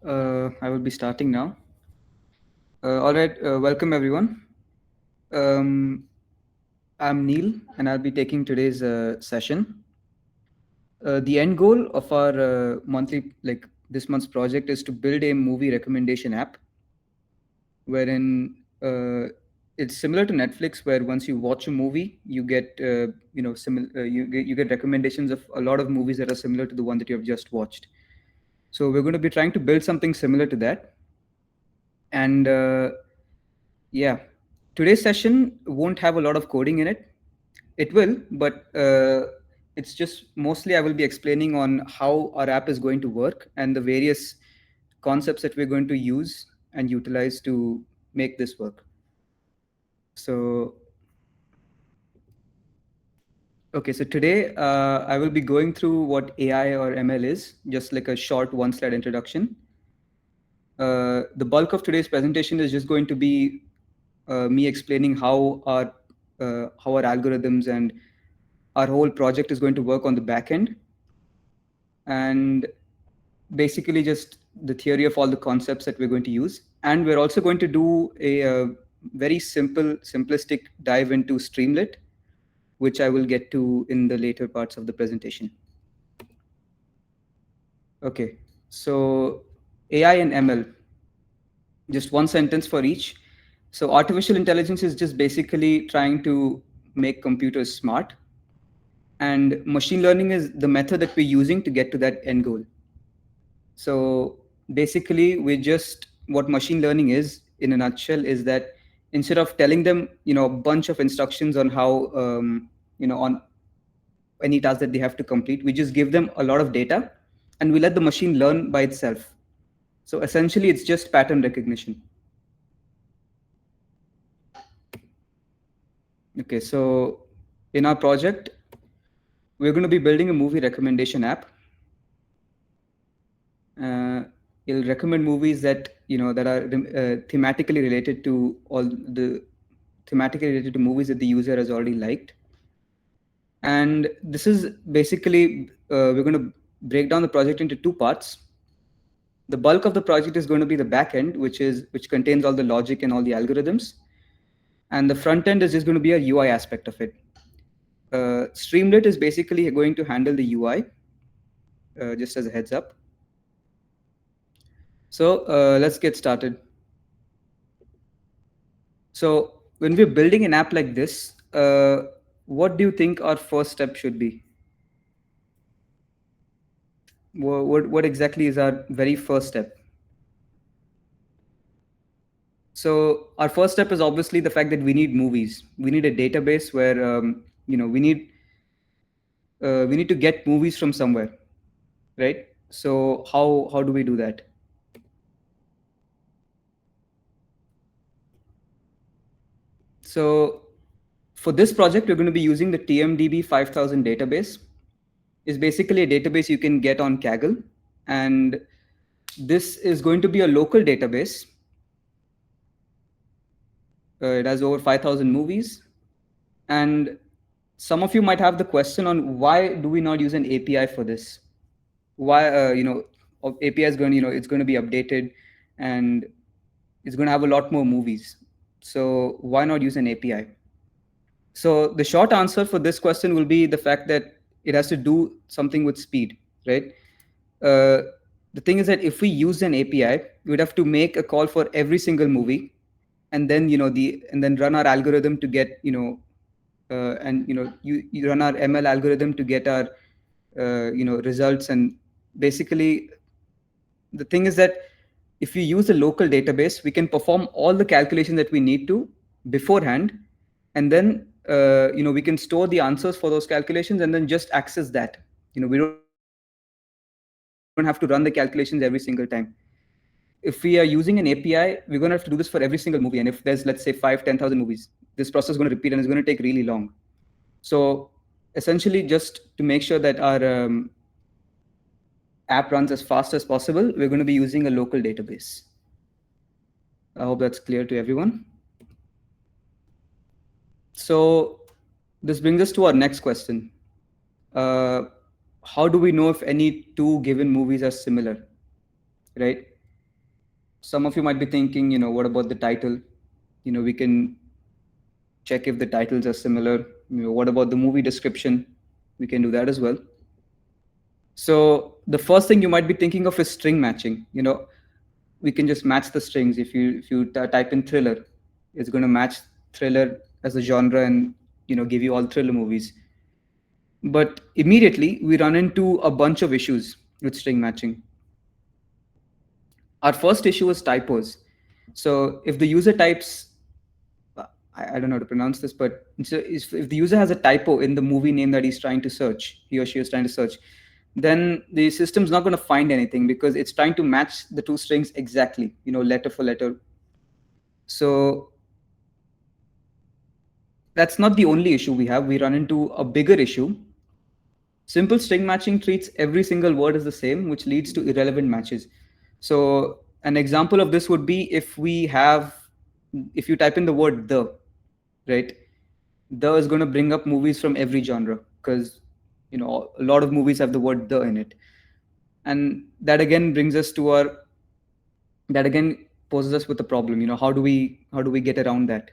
I will be starting now. All right, welcome everyone. Um, I'm Neil, and I'll be taking today's session. The end goal of our this month's project is to build a movie recommendation app, wherein it's similar to Netflix, where once you watch a movie, you get you get recommendations of a lot of movies that are similar to the one that you have just watched. So we're going to be trying to build something similar to that, and yeah, today's session won't have a lot of coding in it. It will, but it's just mostly I will be explaining on how our app is going to work and the various concepts that we're going to use and utilize to make this work. So, okay, so today I will be going through what AI or ML is, just like a short one slide introduction. The bulk of today's presentation is just going to be me explaining how our algorithms and our whole project is going to work on the back end, and basically just the theory of all the concepts that we're going to use. And we're also going to do a very simplistic dive into Streamlit, which I will get to in the later parts of the presentation. Okay, so AI and ML, just one sentence for each. So artificial intelligence is just basically trying to make computers smart, and machine learning is the method that we're using to get to that end goal. So basically, we just what machine learning is in a nutshell is that instead of telling them, a bunch of instructions on how, on any task that they have to complete, we just give them a lot of data, and we let the machine learn by itself. So essentially, it's just pattern recognition. Okay, so in our project, we're going to be building a movie recommendation app. It'll recommend movies that that are thematically related to movies that the user has already liked. And this is basically we're going to break down the project into two parts. The bulk of the project is going to be the back end, which contains all the logic and all the algorithms, and the front end is just going to be a UI aspect of it. Streamlit is basically going to handle the UI, just as a heads up. So let's get started. So when we're building an app like this, what do you think our first step should be? What exactly is our very first step? So our first step is obviously the fact that we need movies. We need a database where we need to get movies from somewhere, right? So how do we do that? So for this project, we're going to be using the TMDB 5000 database. It's basically a database you can get on Kaggle, and this is going to be a local database. It has over 5,000 movies, and some of you might have the question on why do we not use an API for this? Why API is going to it's going to be updated, and it's going to have a lot more movies. So why not use an API? So the short answer for this question will be the fact that it has to do something with speed, right? The thing is that if we use an API, we'd have to make a call for every single movie, and then run our algorithm to get you run our ML algorithm to get our results. And basically, the thing is that if we use a local database, we can perform all the calculations that we need to beforehand, and then we can store the answers for those calculations and then just access that. We don't have to run the calculations every single time. If we are using an API, we're going to have to do this for every single movie. And if there's, let's say, 5-10,000 movies, this process is going to repeat and it's going to take really long. So essentially, just to make sure that our app runs as fast as possible, we're going to be using a local database. I hope that's clear to everyone. So this brings us to our next question. How do we know if any two given movies are similar, right? some of you might be thinking, what about the title? We can check if the titles are similar. What about the movie description? We can do that as well. So the first thing you might be thinking of is string matching. We can just match the strings. If you type in thriller, it's going to match thriller as a genre and give you all thriller movies. But immediately we run into a bunch of issues with string matching. Our first issue is typos. So if the user types, I don't know how to pronounce this, but if the user has a typo in the movie name that he's trying to search, he or she is trying to search, then the system's not going to find anything because it's trying to match the two strings exactly, letter for letter. So that's not the only issue we have. We run into a bigger issue. Simple string matching treats every single word as the same, which leads to irrelevant matches. So an example of this would be if you type in the word the, right? The is going to bring up movies from every genre because a lot of movies have the word the in it. And that again poses us with a problem. How do we get around that?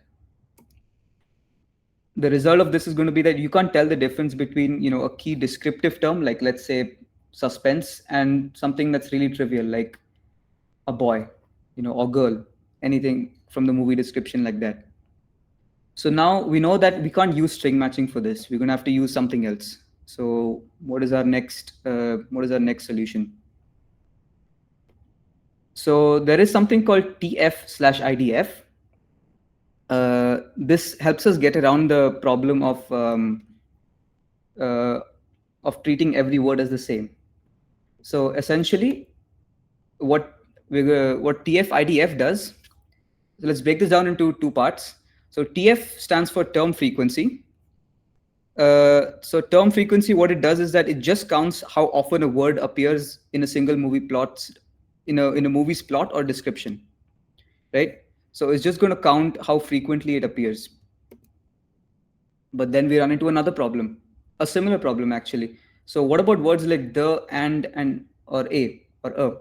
The result of this is going to be that you can't tell the difference between a key descriptive term, like let's say suspense, and something that's really trivial, like a boy, or girl, anything from the movie description like that. So now we know that we can't use string matching for this. We're going to have to use something else. So what is our next solution? So there is something called TF/IDF. This helps us get around the problem of treating every word as the same. So essentially, what TF/IDF does. So let's break this down into two parts. So TF stands for term frequency. So term frequency, what it does is that it just counts how often a word appears in a single movie plot, in a movie's plot or description, right? So it's just going to count how frequently it appears. But then we run into another problem, a similar problem actually. So what about words like the, and, or a, or a?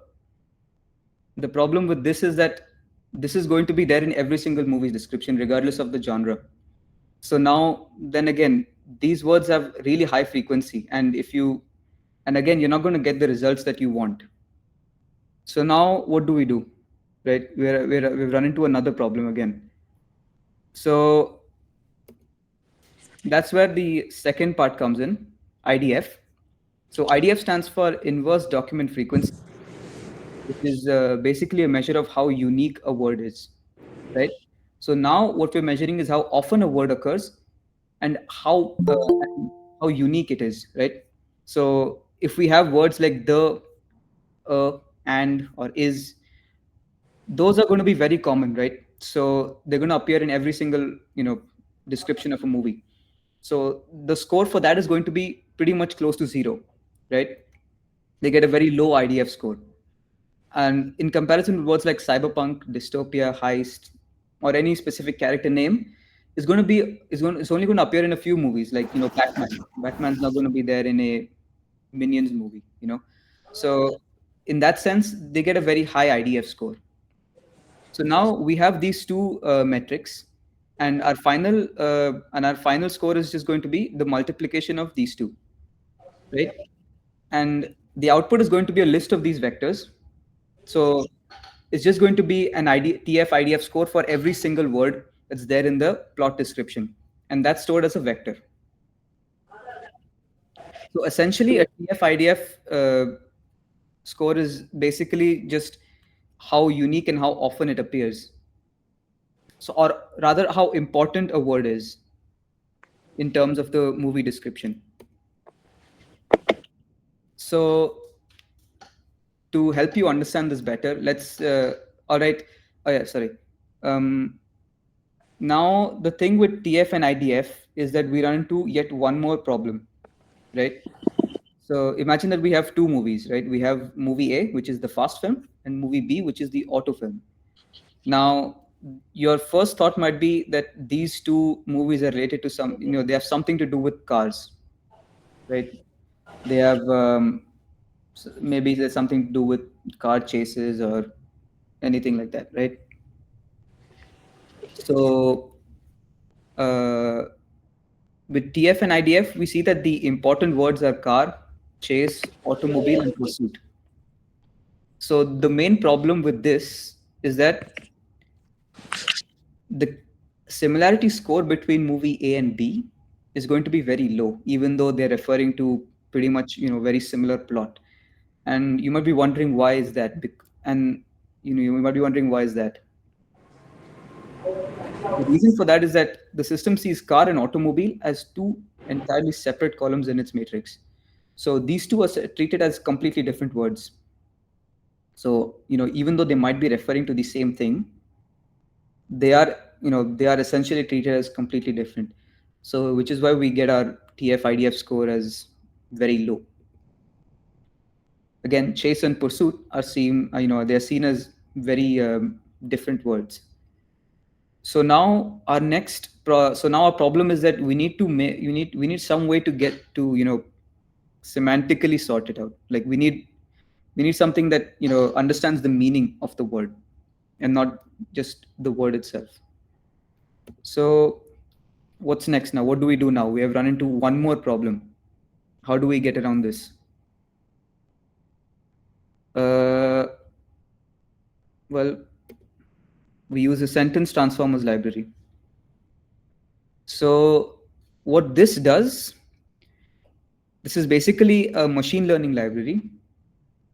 The problem with this is that this is going to be there in every single movie's description, regardless of the genre. So now, then again, these words have really high frequency, and again, you're not going to get the results that you want. So now, what do we do? Right? We've run into another problem again. So that's where the second part comes in, IDF. So IDF stands for inverse document frequency, which is basically a measure of how unique a word is, right? So now what we're measuring is how often a word occurs and how unique it is, right? So if we have words like the, and, or is, those are going to be very common, right? So they're going to appear in every single description of a movie. So the score for that is going to be pretty much close to 0, right? They get a very low IDF score. And in comparison with words like cyberpunk, dystopia, heist, or any specific character name, it's only going to appear in a few movies, like Batman. Batman's not going to be there in a Minions movie, So in that sense, they get a very high IDF score. So now we have these two metrics, and our final score is just going to be the multiplication of these two, right? And the output is going to be a list of these vectors. So it's just going to be an TF/IDF score for every single word that's there in the plot description, and that's stored as a vector. So essentially, a TF/IDF score is basically just how unique and how often it appears. So, or rather, how important a word is in terms of the movie description. So, to help you understand this better, let's. All right. Oh yeah, sorry. Now the thing with TF and IDF is that we run into yet one more problem, right? So imagine that we have two movies, right? We have movie A, which is the fast film, and movie B, which is the auto film. Now, your first thought might be that these two movies are related to they have something to do with cars, right? They have maybe there's something to do with car chases or anything like that, right? So with TF and IDF, we see that the important words are car, chase, automobile, and pursuit. So the main problem with this is that the similarity score between movie A and B is going to be very low, even though they're referring to pretty much very similar plot. And you might be wondering why is that? And you might be wondering why is that. The reason for that is that the system sees car and automobile as two entirely separate columns in its matrix. So these two are treated as completely different words. So even though they might be referring to the same thing, they are essentially treated as completely different. So which is why we get our TF IDF score as very low. Again, chase and pursuit are they're seen as very different words. So now our problem is that we need some way to get to semantically sort it out. Like we need something that understands the meaning of the word and not just the word itself. So what's next now? What do we do now? We have run into one more problem. How do we get around this? Well, we use a sentence transformers library. So what this does, this is basically a machine learning library.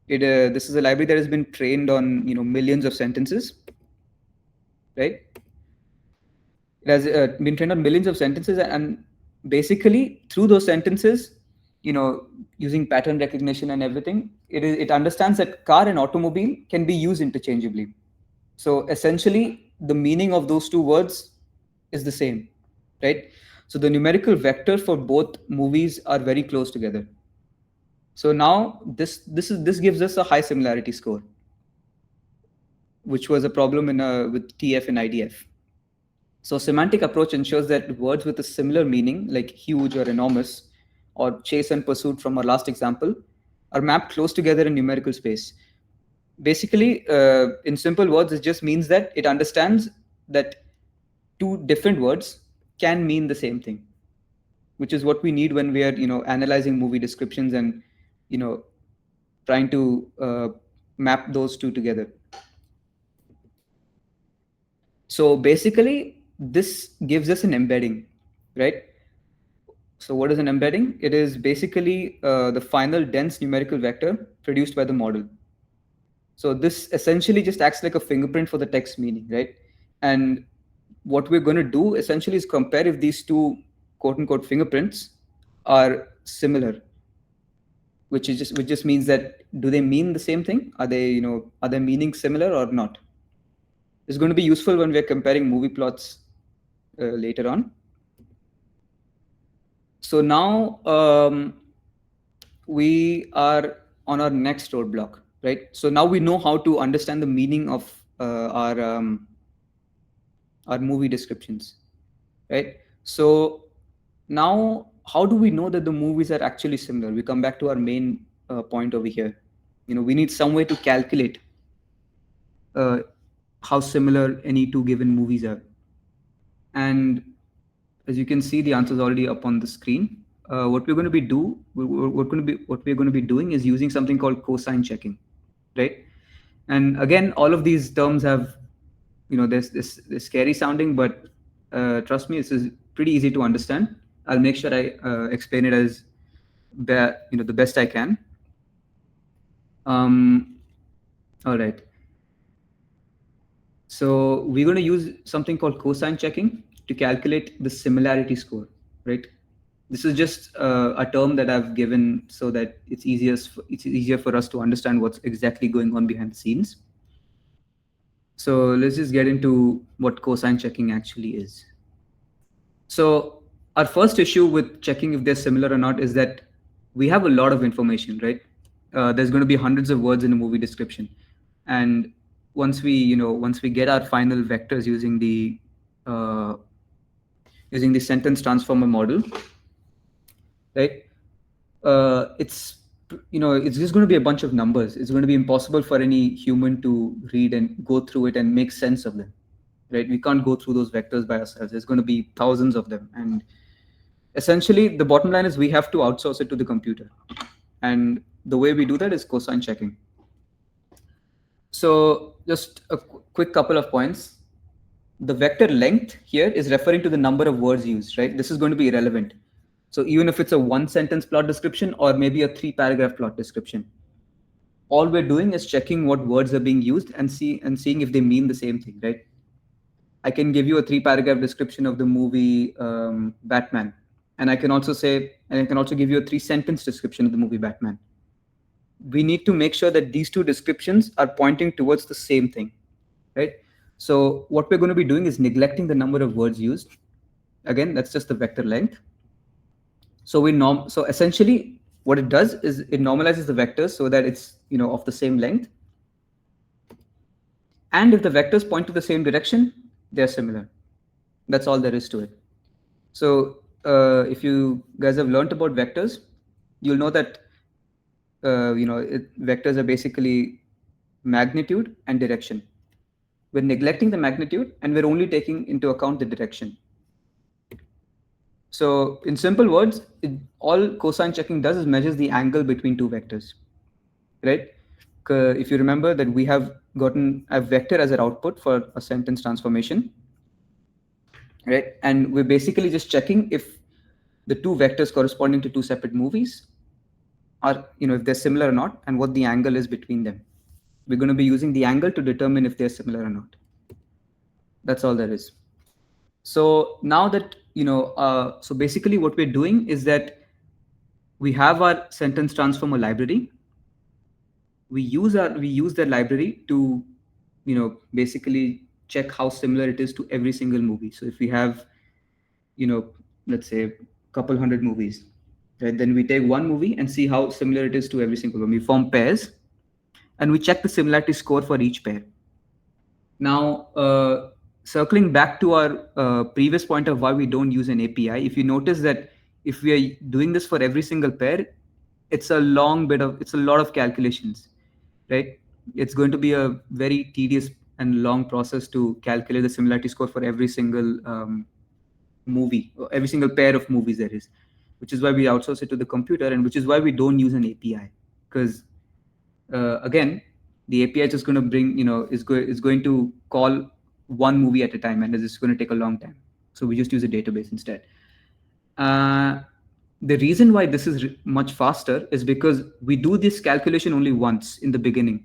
This is a library that has been trained on millions of sentences, right? It has been trained on millions of sentences, and basically through those sentences, using pattern recognition and everything, it understands that car and automobile can be used interchangeably. So essentially, the meaning of those two words is the same, right? So the numerical vector for both movies are very close together. So now this gives us a high similarity score, which was a problem with TF and IDF. So semantic approach ensures that words with a similar meaning, like huge or enormous, or chase and pursuit from our last example, are mapped close together in numerical space. Basically, in simple words, it just means that it understands that two different words can mean the same thing, which is what we need when we are analyzing movie descriptions and trying to map those two together. So basically, this gives us an embedding, right? So what is an embedding? It is basically the final dense numerical vector produced by the model. So this essentially just acts like a fingerprint for the text meaning, right? And what we're going to do essentially is compare if these two quote unquote fingerprints are similar, which just means that do they mean the same thing? Are their meanings similar or not? It's going to be useful when we're comparing movie plots later on. So now we are on our next roadblock, right? So now we know how to understand the meaning of our movie descriptions, right? So now how do we know that the movies are actually similar? We come back to our main point over here. We need some way to calculate how similar any two given movies are. And as you can see, the answer is already up on the screen. What we're going to be doing is using something called cosine checking, right? And again, all of these terms have, there's this scary sounding, but trust me, this is pretty easy to understand. I'll make sure I explain it as the best I can. All right. So we're going to use something called cosine checking to calculate the similarity score, right? This is just a term that I've given so that it's easier for us to understand what's exactly going on behind the scenes. So let's just get into what cosine checking actually is. So our first issue with checking if they're similar or not is that we have a lot of information, right? There's going to be hundreds of words in a movie description, and once we get our final vectors using the sentence transformer model, right? It's it's just going to be a bunch of numbers. It's going to be impossible for any human to read and go through it and make sense of them, right? We can't go through those vectors by ourselves. There's going to be thousands of them. And essentially, the bottom line is we have to outsource it to the computer. And the way we do that is cosine checking. So just a quick couple of points. The vector length here is referring to the number of words used, right? This is going to be irrelevant. So even if it's a 1-sentence plot description or maybe a 3-paragraph plot description, all we're doing is checking what words are being used and seeing if they mean the same thing, right? I can give you a 3-paragraph description of the movie Batman, and I can also give you a 3-sentence description of the movie Batman. We need to make sure that these two descriptions are pointing towards the same thing, right? So what we're going to be doing is neglecting the number of words used. Again, that's just the vector length. So so essentially what it does is it normalizes the vectors so that it's of the same length. And if the vectors point to the same direction, they're similar. That's all there is to it. So if you guys have learned about vectors, you'll know that vectors are basically magnitude and direction. We're neglecting the magnitude and we're only taking into account the direction. So in simple words, all cosine checking does is measures the angle between two vectors, right? If you remember that we have gotten a vector as an output for a sentence transformation, right? And we're basically just checking if the two vectors corresponding to two separate movies are, if they're similar or not, and what the angle is between them. We're going to be using the angle to determine if they're similar or not. That's all there is. So now that, so basically what we're doing is that we have our sentence transformer library. We use that library to, basically check how similar it is to every single movie. So if we have, let's say a couple hundred movies, right? Then we take one movie and see how similar it is to every single one. We form pairs and we check the similarity score for each pair. Now, circling back to our previous point of why we don't use an API, if you notice that if we are doing this for every single pair, it's a lot of calculations, right? It's going to be a very tedious and long process to calculate the similarity score for every single movie, or every single pair of movies there is, which is why we outsource it to the computer, and which is why we don't use an API. Because again, the API is just going to bring, is going to call one movie at a time, and it's going to take a long time. So we just use a database instead. The reason why this is much faster is because we do this calculation only once in the beginning.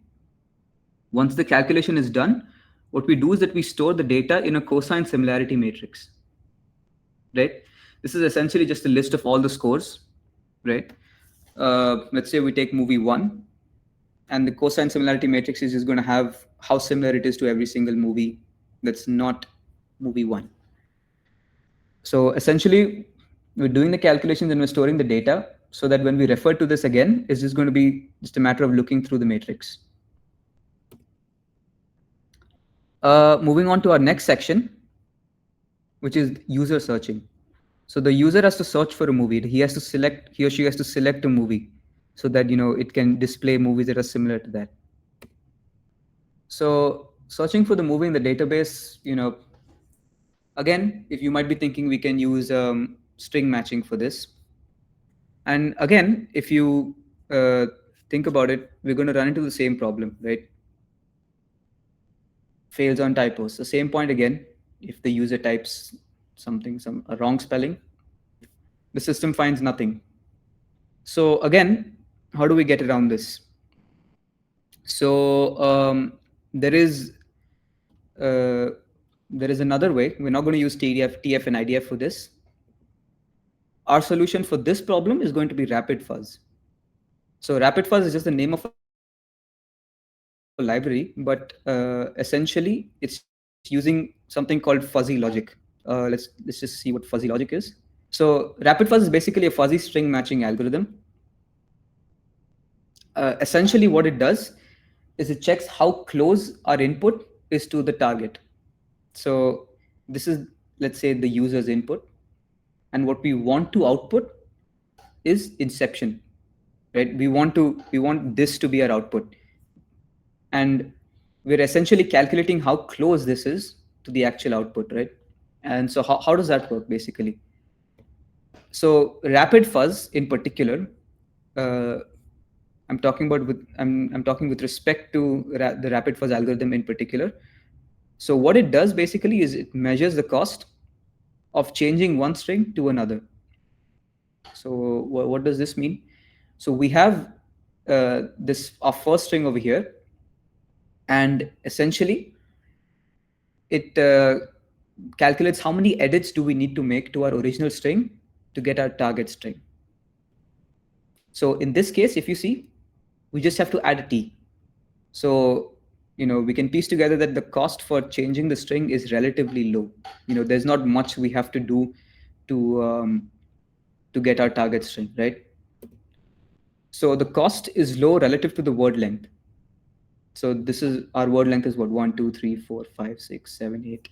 Once the calculation is done, what we do is that we store the data in a cosine similarity matrix, right? This is essentially just a list of all the scores, right? Let's say we take movie 1, and the cosine similarity matrix is just going to have how similar it is to every single movie that's not movie 1. So essentially, we're doing the calculations and we're storing the data so that when we refer to this again, it's just going to be just a matter of looking through the matrix. Moving on to our next section, which is user searching. So the user has to search for a movie. He or she has to select a movie so that, it can display movies that are similar to that. So searching for the movie in the database, again, if you might be thinking we can use string matching for this. And again, if you think about it, we're going to run into the same problem, right? Fails on typos. The same point again, if the user types a wrong spelling, the system finds nothing. So again, how do we get around this? So there is another way. We're not going to use TF, and IDF for this. Our solution for this problem is going to be Rapid Fuzz. So Rapid Fuzz is just the name of a library, but essentially it's using something called fuzzy logic. Let's just see what fuzzy logic is. So Rapid Fuzz is basically a fuzzy string matching algorithm. Essentially what it does is it checks how close our input is to the target. So this is, let's say, the user's input, and what we want to output is inception. right? We want this to be our output, and we're essentially calculating how close this is to the actual output, right? And so how does that work basically? So rapid fuzz in particular, uh, I'm talking with respect to the rapid fuzz algorithm in particular. So what it does basically is it measures the cost of changing one string to another. So what does this mean? So we have this our first string over here, and essentially it calculates how many edits do we need to make to our original string to get our target string. So in this case, if you see, we just have to add a t. So we can piece together that the cost for changing the string is relatively low. There's not much we have to do to get our target string, right? So the cost is low relative to the word length. So this is our word length is what, 1 2 3 4 5 6 7 8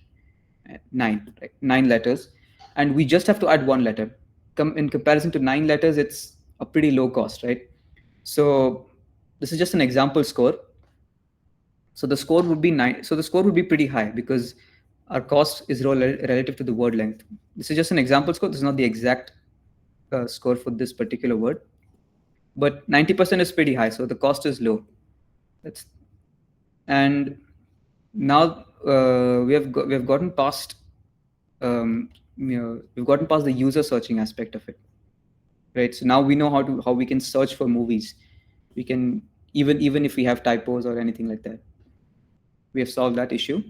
9, right? 9 letters, and we just have to add one letter. In comparison to 9 letters, it's a pretty low cost, right? So this is just an example score. So the score would be 9. So the score would be pretty high because our cost is relative to the word length. This is just an example score. This is not the exact score for this particular word, but 90% is pretty high. So the cost is low. And now we have gotten past we've gotten past the user searching aspect of it, right? So now we know how we can search for movies. We can even if we have typos or anything like that, we have solved that issue.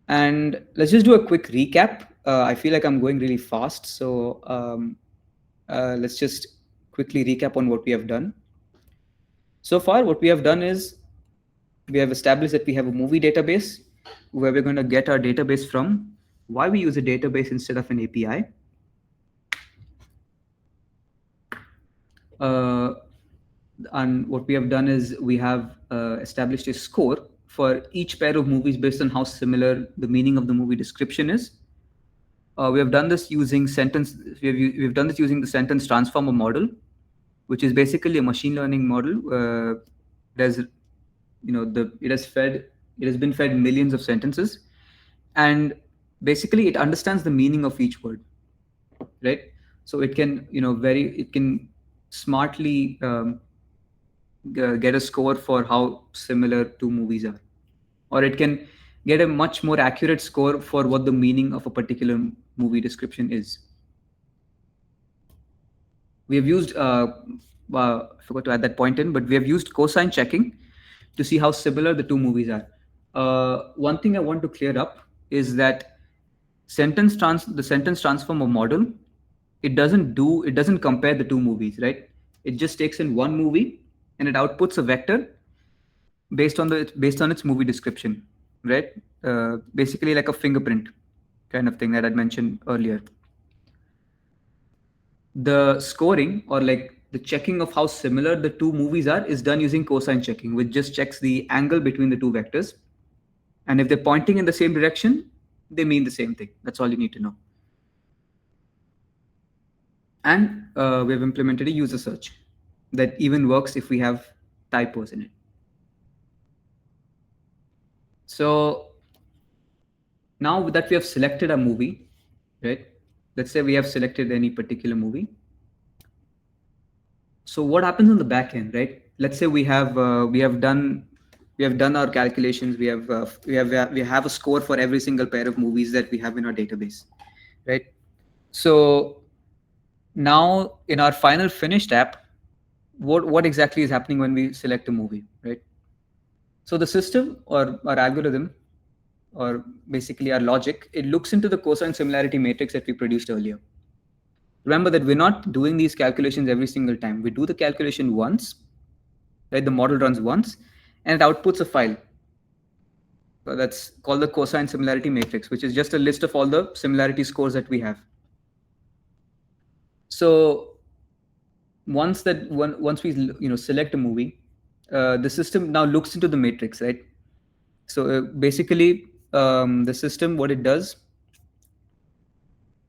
And let's just do a quick recap. I feel like I'm going really fast, so let's just quickly recap on what we have done. So far, what we have done is we have established that we have a movie database where we're going to get our database from, why we use a database instead of an API. And what we have done is we have established a score for each pair of movies based on how similar the meaning of the movie description is. We have done this using we've done this using the sentence transformer model, which is basically a machine learning model. It has been fed millions of sentences, and basically it understands the meaning of each word, right? So it can smartly get a score for how similar two movies are, or it can get a much more accurate score for what the meaning of a particular movie description is. We have used I forgot to add that point in, but we have used cosine checking to see how similar the two movies are. One thing I want to clear up is that the sentence transformer model, it doesn't compare the two movies, right? It just takes in one movie and it outputs a vector based on its movie description, right? Basically like a fingerprint kind of thing that I'd mentioned earlier. The scoring, or like the checking of how similar the two movies are, is done using cosine checking, which just checks the angle between the two vectors. And if they're pointing in the same direction, they mean the same thing. That's all you need to know. And we have implemented a user search that even works if we have typos in it. So now that we have selected a movie, right? Let's say we have selected any particular movie. So what happens on the back end, right? Let's say we have done our calculations. We have a score for every single pair of movies that we have in our database, right? So now in our final finished app, what exactly is happening when we select a movie, right? So the system, or our algorithm, or basically our logic, it looks into the cosine similarity matrix that we produced earlier. Remember that we're not doing these calculations every single time. We do the calculation once, right? The model runs once, and it outputs a file. So that's called the cosine similarity matrix, which is just a list of all the similarity scores that we have. So once we select a movie, the system now looks into the matrix, right? So basically, the system, what it does,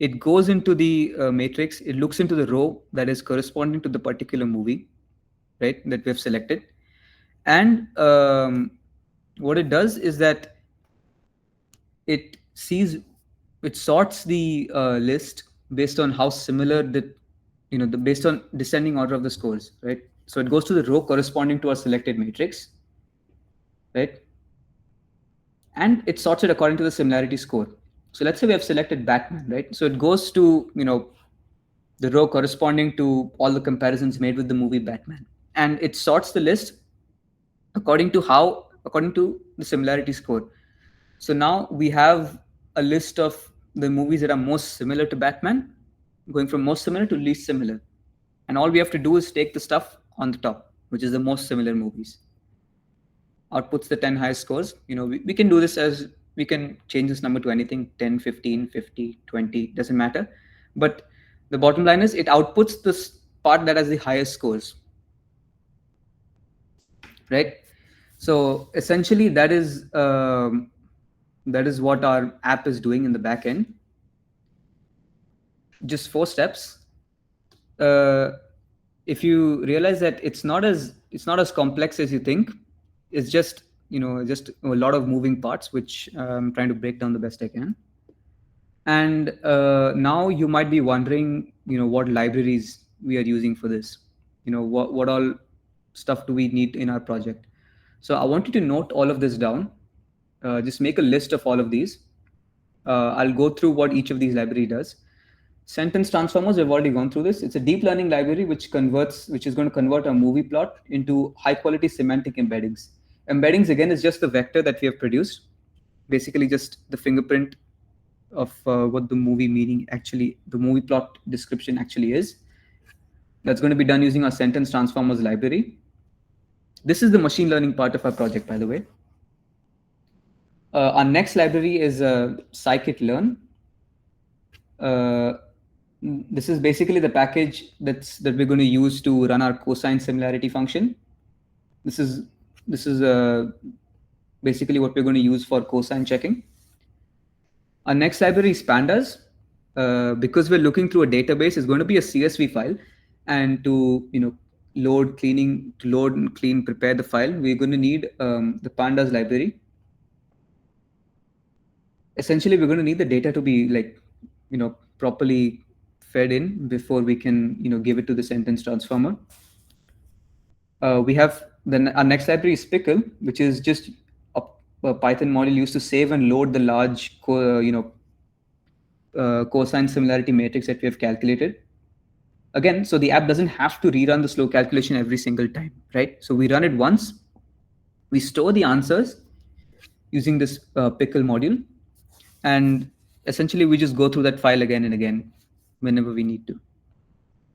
it goes into the matrix, it looks into the row that is corresponding to the particular movie, right, that we have selected. And what it does is that it sees, it sorts the list based on how similar based on descending order of the scores, right? So it goes to the row corresponding to our selected matrix, right? And it sorts it according to the similarity score. So let's say we have selected Batman, right? So it goes to, the row corresponding to all the comparisons made with the movie Batman. And it sorts the list according to the similarity score. So now we have a list of the movies that are most similar to Batman, going from most similar to least similar. And all we have to do is take the stuff on the top, which is the most similar movies, outputs the 10 highest scores. We can do this as, we can change this number to anything, 10, 15, 50, 20, doesn't matter. But the bottom line is it outputs this part that has the highest scores, right? So essentially that is what our app is doing in the back end. Just 4 steps. If you realize that it's not as complex as you think, it's just just a lot of moving parts, which I'm trying to break down the best I can. And now you might be wondering, what libraries we are using for this. What all stuff do we need in our project. So I want you to note all of this down. Just make a list of all of these. I'll go through what each of these library does. Sentence transformers, we've already gone through this. It's a deep learning library which is going to convert a movie plot into high quality semantic embeddings. Embeddings, again, is just the vector that we have produced, basically just the fingerprint of what the movie plot description actually is. That's going to be done using our sentence transformers library. This is the machine learning part of our project, by the way. Our next library is scikit-learn. This is basically the package that we're going to use to run our cosine similarity function. This is basically what we're going to use for cosine checking. Our next library is pandas. Because we're looking through a database, it's going to be a CSV file, and to load, and clean, prepare the file, we're going to need the pandas library. Essentially, we're going to need the data to be properly fed in before we can give it to the sentence transformer. We have our next library is Pickle, which is just a Python module used to save and load the large cosine similarity matrix that we have calculated. Again, so the app doesn't have to rerun the slow calculation every single time, right? So we run it once, we store the answers using this Pickle module, and essentially we just go through that file again and again whenever we need to.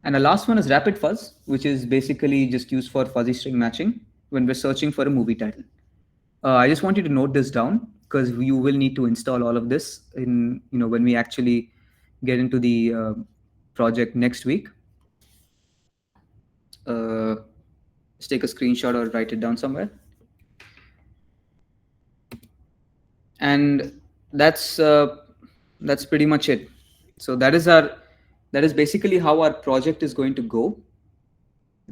And the last one is Rapid Fuzz, which is basically just used for fuzzy string matching when we're searching for a movie title. I just want you to note this down because you will need to install all of this in when we actually get into the project next week. Let's take a screenshot or write it down somewhere. And that's pretty much it. So that is basically how our project is going to go,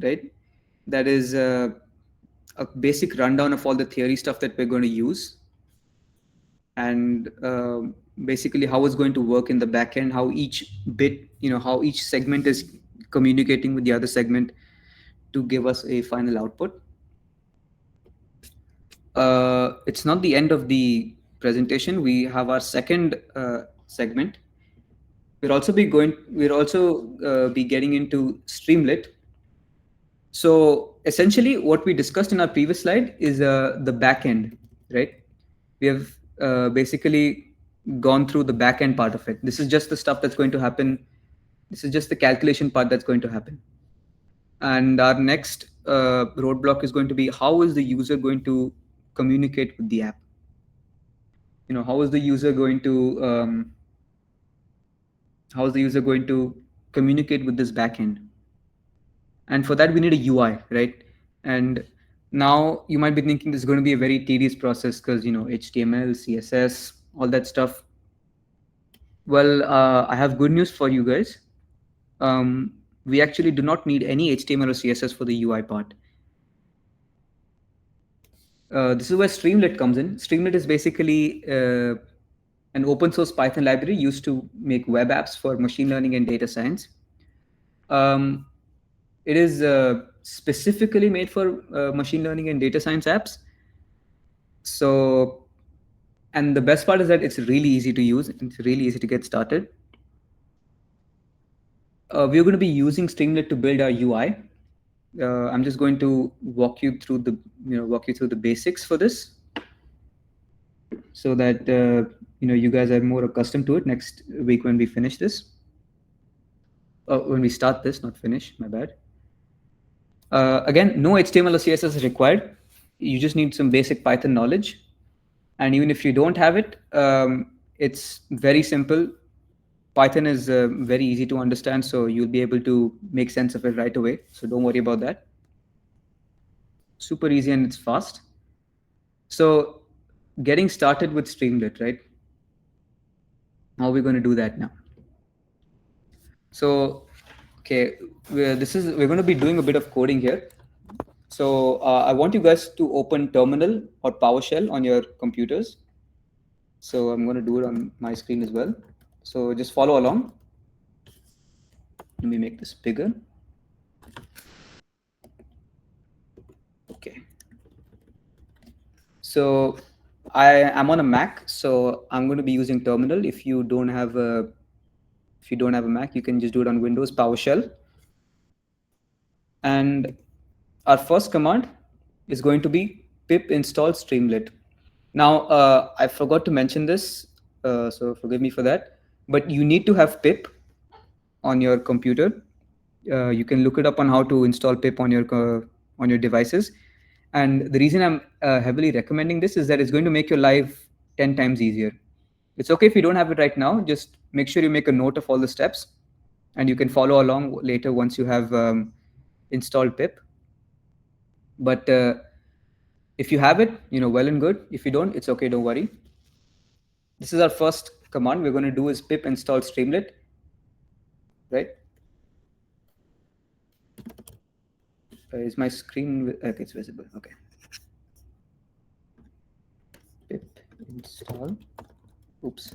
right? That is a basic rundown of all the theory stuff that we're going to use, and basically how it's going to work in the backend, how each bit, how each segment is communicating with the other segment to give us a final output. It's not the end of the presentation. We have our second segment. We'll also be getting into Streamlit. So essentially what we discussed in our previous slide is the backend, right? We have basically gone through the backend part of it. This is just the stuff that's going to happen. This is just the calculation part that's going to happen. And our next roadblock is going to be, how is the user going to communicate with the app? How is the user going to communicate with this backend? And for that, we need a UI, right? And now you might be thinking this is going to be a very tedious process because HTML, CSS, all that stuff. Well, I have good news for you guys. We actually do not need any HTML or CSS for the UI part. This is where Streamlit comes in. Streamlit is basically an open source Python library used to make web apps for machine learning and data science. It is specifically made for machine learning and data science apps. So, and the best part is that it's really easy to use. It's really easy to get started. We're going to be using Streamlit to build our UI. I'm just going to walk you through the basics for this, so that you guys are more accustomed to it next week when we finish this. When we start this, not finish. My bad. Again, no HTML or CSS is required. You just need some basic Python knowledge, and even if you don't have it, it's very simple. Python is very easy to understand, so you'll be able to make sense of it right away. So don't worry about that. Super easy and it's fast. So getting started with Streamlit, right? How are we going to do that now? So, okay, we're going to be doing a bit of coding here. So I want you guys to open Terminal or PowerShell on your computers. So I'm going to do it on my screen as well. So just follow along. Let me make this bigger. Okay. So I am on a Mac, so I'm going to be using Terminal. If you don't have a Mac, you can just do it on Windows, PowerShell. And our first command is going to be pip install Streamlit. Now, I forgot to mention this, so forgive me for that. But you need to have pip on your computer. You can look it up on how to install pip on your devices. And the reason I'm heavily recommending this is that it's going to make your life 10 times easier. It's okay if you don't have it right now. Just make sure you make a note of all the steps, and you can follow along later once you have installed pip. But if you have it, well and good. If you don't, it's okay, don't worry. This is our first command we're going to do is pip install Streamlit, right? Is my screen, okay, it's visible, okay. Pip install, oops.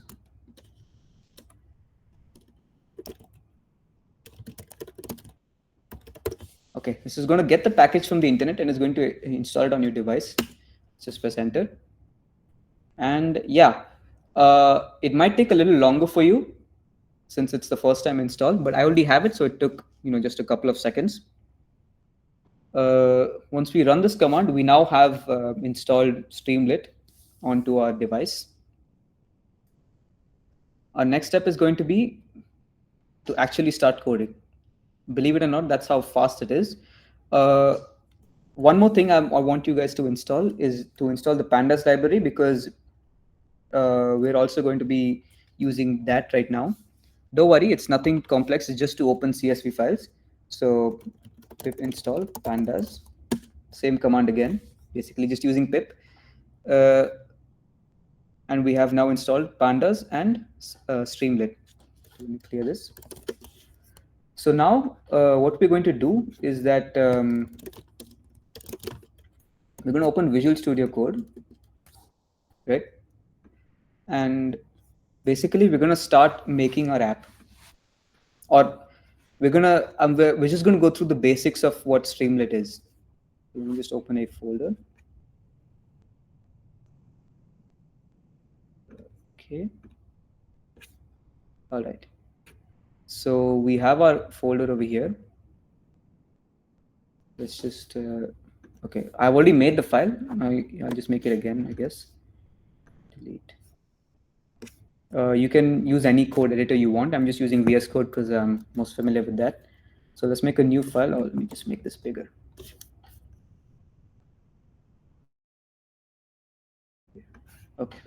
Okay, this is going to get the package from the internet and is going to install it on your device. Just press enter. And yeah, it might take a little longer for you since it's the first time installed, but I already have it, so it took just a couple of seconds. Once we run this command, we now have installed Streamlit onto our device. Our next step is going to be to actually start coding. Believe it or not, that's how fast it is. One more thing I want you guys to install is to install the pandas library, because we're also going to be using that right now. Don't worry, it's nothing complex. It's just to open CSV files. So pip install pandas, same command again, basically just using pip. And we have now installed pandas and Streamlit. Let me clear this. So now what we're going to do is that we're going to open Visual Studio Code, right? And basically we're going to start making our app, or we're just going to go through the basics of what Streamlit is. Let me just open a folder. Okay. All right. So we have our folder over here. Let's just, okay. I've already made the file. I'll just make it again, I guess. Delete. You can use any code editor you want. I'm just using VS Code because I'm most familiar with that. So let's make a new file. Let me just make this bigger. Okay.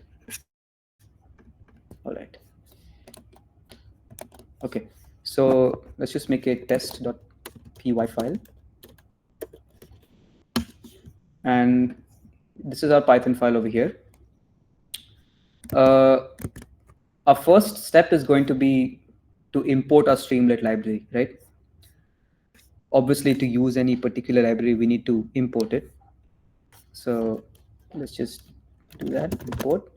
All right. Okay. So let's just make a test.py file. And this is our Python file over here. Our first step is going to be to import our Streamlit library, right? Obviously, to use any particular library, we need to import it. So let's just do that. Import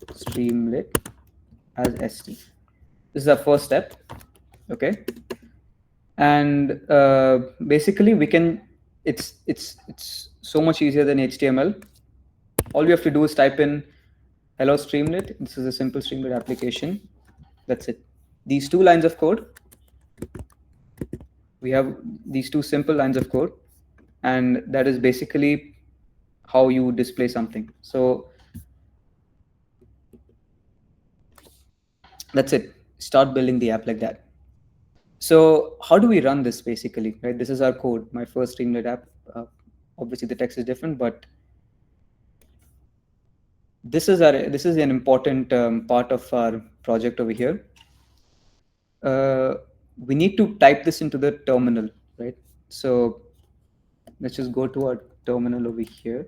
Streamlit as st. This is our first step. Okay, and basically we can. It's so much easier than HTML. All we have to do is type in hello Streamlit. This is a simple Streamlit application. That's it. These two lines of code. We have these two simple lines of code, and that is basically how you display something. So that's it. Start building the app like that. So how do we run this basically, right? This is our code, my first Streamlit app. Obviously the text is different, but this is an important part of our project over here. We need to type this into the terminal, right? So let's just go to our terminal over here.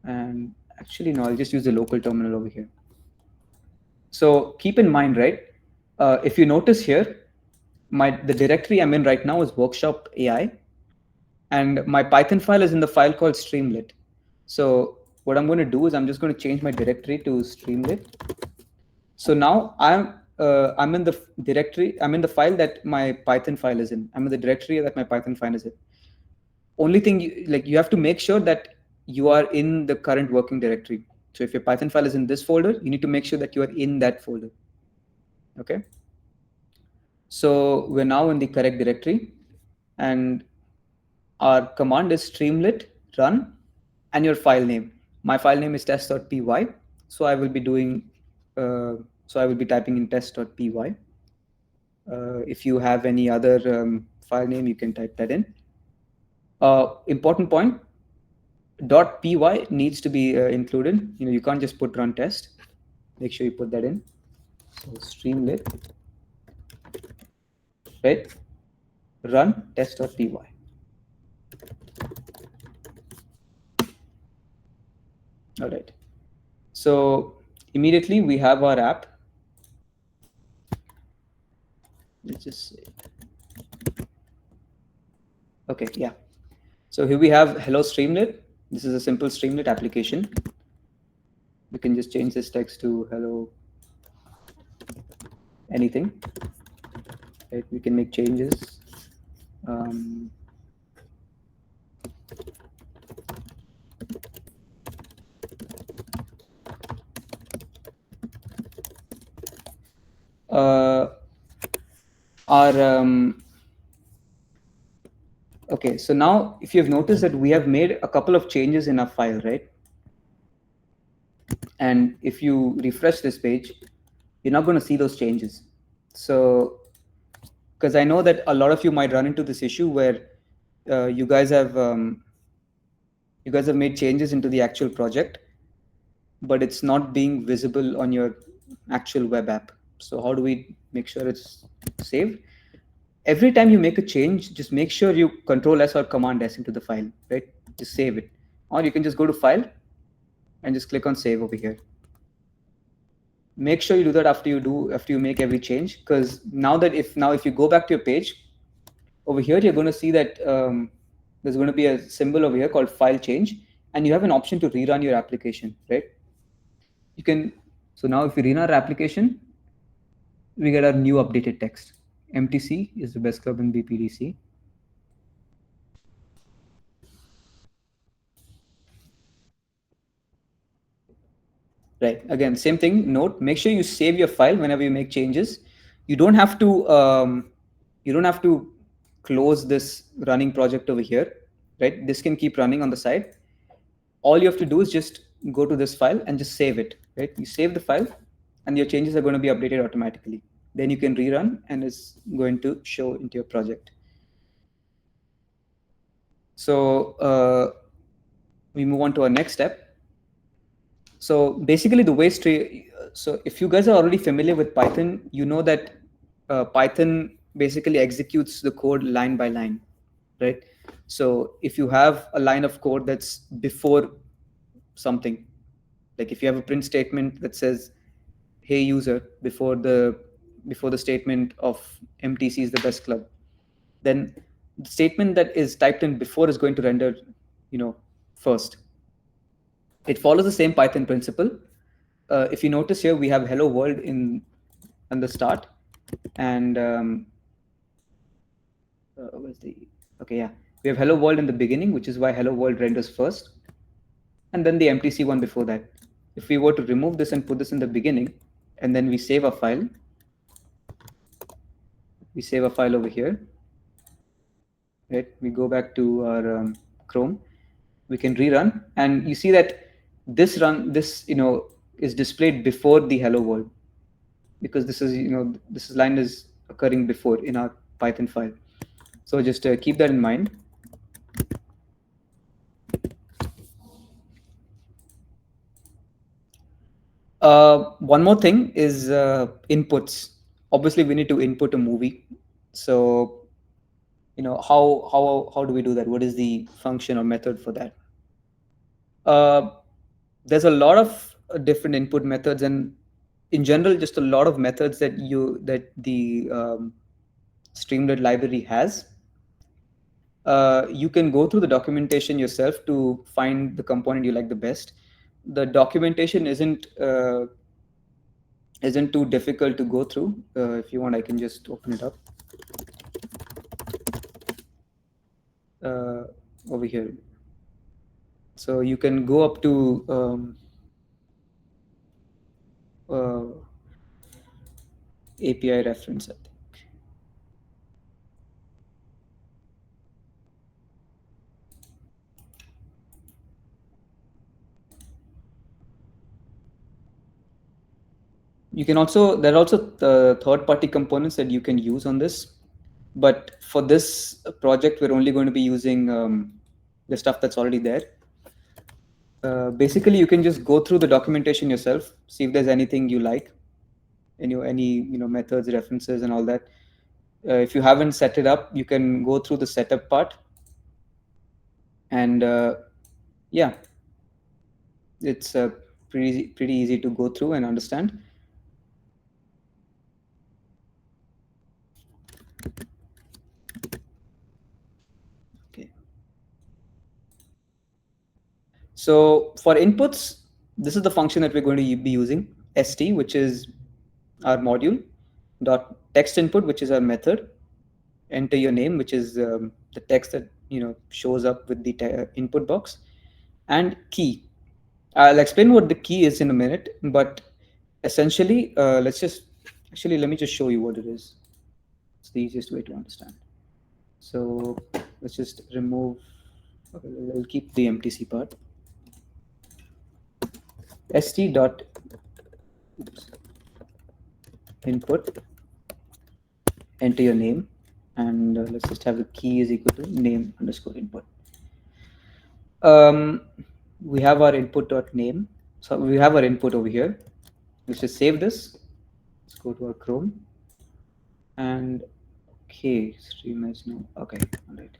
And actually, no, I'll just use the local terminal over here. So keep in mind, right? If you notice here, the directory I'm in right now is workshop AI, and my Python file is in the file called Streamlit. So what I'm going to do is I'm just going to change my directory to Streamlit. So now I'm in the directory. I'm in the file that my Python file is in. I'm in the directory that my Python file is in. Only thing you have to make sure that you are in the current working directory. So if your Python file is in this folder, you need to make sure that you are in that folder. Okay. So we're now in the correct directory, and our command is streamlit run and your file name. My file name is test.py. So I will be doing, so I will be typing in test.py. If you have any other file name, you can type that in. Important point, .py needs to be included. You can't just put run test. Make sure you put that in. So streamlit, right? Run test.py. All right. So immediately we have our app. Let's just say. Okay, yeah. So here we have hello Streamlit. This is a simple Streamlit application. We can just change this text to hello anything. Right? We can make changes. Okay, so now if you've noticed that we have made a couple of changes in our file, right? And if you refresh this page, you're not going to see those changes. So, because I know that a lot of you might run into this issue where you guys have made changes into the actual project, but it's not being visible on your actual web app. So how do we make sure it's saved? Every time you make a change, just make sure you Control S or Command S into the file, right? Just save it. Or you can just go to File and just click on Save over here. Make sure you do that after you make every change, because now if you go back to your page, over here you're going to see that there's going to be a symbol over here called File Change, and you have an option to rerun your application, right? You can. So now if we run our application, we get our new updated text. MTC is the best club in BPDC. Right. Again, same thing. Note: make sure you save your file whenever you make changes. You don't have to. You don't have to close this running project over here, right? This can keep running on the side. All you have to do is just go to this file and just save it, right? You save the file, and your changes are going to be updated automatically. Then you can rerun, and it's going to show into your project. So we move on to our next step. So basically the way so if you guys are already familiar with Python, you know that Python basically executes the code line by line, right? So if you have a line of code that's before something, like if you have a print statement that says, hey user, before the statement of MTC is the best club, then the statement that is typed in before is going to render, first. It follows the same Python principle. If you notice here, we have hello world on the start, and where's the okay, yeah, we have hello world in the beginning, which is why hello world renders first, and then the empty C one before that. If we were to remove this and put this in the beginning, and then we save a file, over here, right? We go back to our Chrome, we can rerun, and you see that this is displayed before the hello world, because this line is occurring before in our Python file. So just keep that in mind. One more thing is inputs. Obviously, we need to input a movie. So, how do we do that? What is the function or method for that? There's a lot of different input methods, and in general, just a lot of methods that the Streamlit library has. You can go through the documentation yourself to find the component you like the best. The documentation isn't too difficult to go through. If you want, I can just open it up over here. So you can go up to API reference, I think. You can also, there are also third-party components that you can use on this. But for this project, we're only going to be using the stuff that's already there. Basically, you can just go through the documentation yourself, see if there's anything you like, any methods, references, and all that. If you haven't set it up, you can go through the setup part, and yeah, it's pretty easy to go through and understand. Okay. So for inputs, this is the function that we're going to be using, st, which is our module, dot text input, which is our method, enter your name, which is the text that shows up with the input box, and key. I'll explain what the key is in a minute, but essentially, let me just show you what it is. It's the easiest way to understand. So let's just remove, I'll keep the empty C part. st dot input, enter your name, and let's just have the key is equal to name underscore input. We have our input dot name. So we have our input over here. Let's just save this. Let's go to our Chrome. And okay, stream is no. Okay, all right.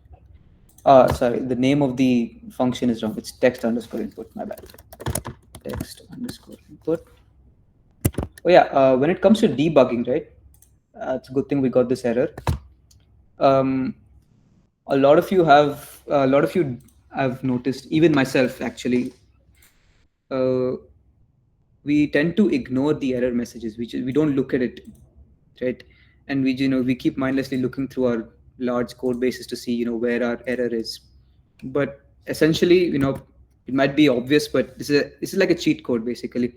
Sorry, the name of the function is wrong. It's text underscore input. My bad. Text underscore input. Oh yeah. When it comes to debugging, right? It's a good thing we got this error. A lot of you I've noticed, even myself actually, we tend to ignore the error messages. We don't look at it, right? And we keep mindlessly looking through our large code bases to see where our error is. But essentially, it might be obvious, but this is like a cheat code basically.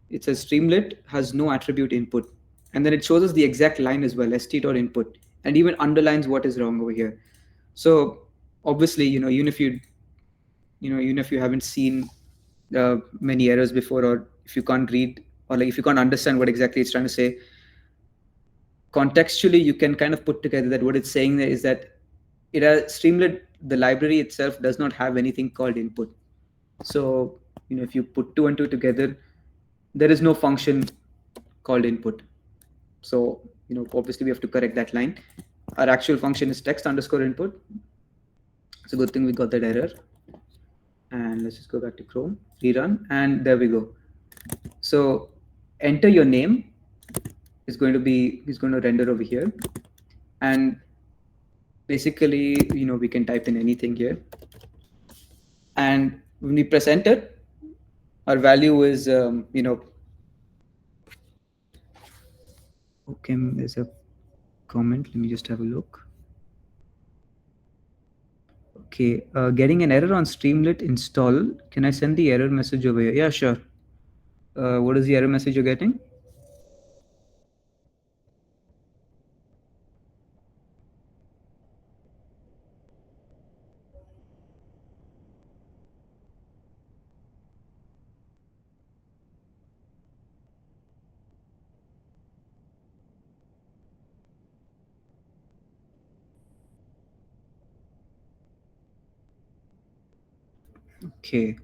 It says Streamlit has no attribute input, and then it shows us the exact line as well, st.input, and even underlines what is wrong over here. So obviously, even if you haven't seen many errors before, or if you can't read, or like if you can't understand what exactly it's trying to say, contextually you can kind of put together that what it's saying there is that Streamlit, the library itself, does not have anything called input. So if you put 2 and 2 together, there is no function called input. So obviously we have to correct that line. Our actual function is text underscore input. It's a good thing we got that error. And let's just go back to Chrome, rerun, and there we go. So enter your name is going to render over here, and basically we can type in anything here, and when we press enter, our value is okay, there's a comment, let me just have a look. Okay, getting an error on Streamlit install. Can I send the error message over here? Yeah, sure. What is the error message you're getting? Okay.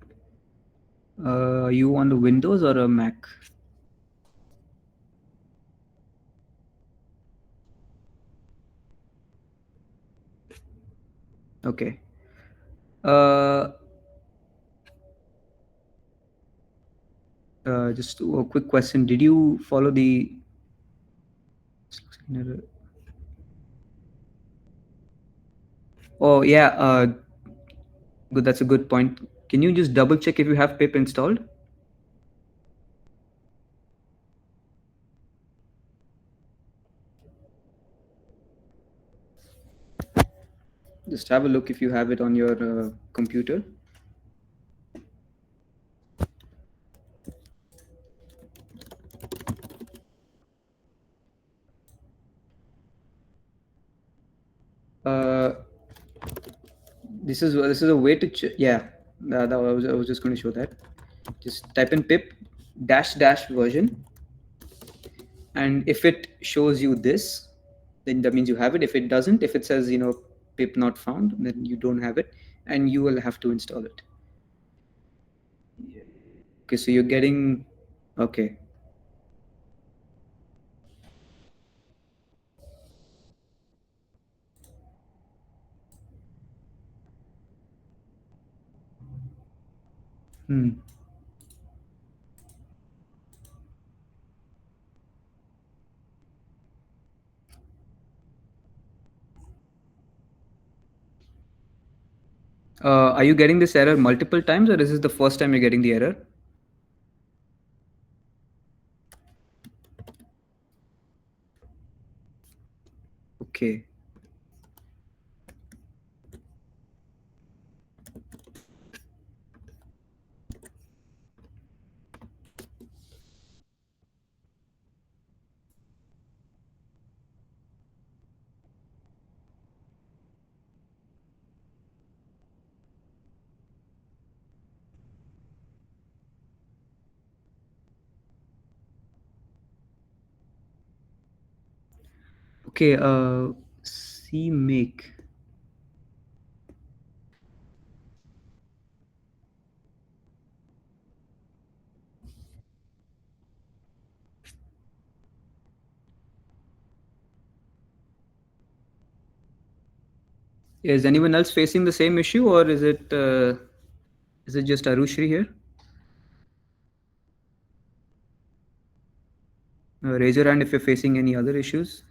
You on the Windows or a Mac? Okay. Just a quick question. Did you follow the... Oh, yeah. Good. That's a good point. Can you just double check if you have pip installed? Just have a look if you have it on your computer. Uh, this is a way to yeah. I was just going to show that. Just type in pip dash version, and if it shows you this, then that means you have it. If it doesn't, if it says pip not found, then you don't have it, and you will have to install it. Okay, so you're getting okay. Hmm. Are you getting this error multiple times, or is this the first time you're getting the error? Okay. Okay. CMake. Is anyone else facing the same issue, or is it just Arushri here? Raise your hand if you're facing any other issues.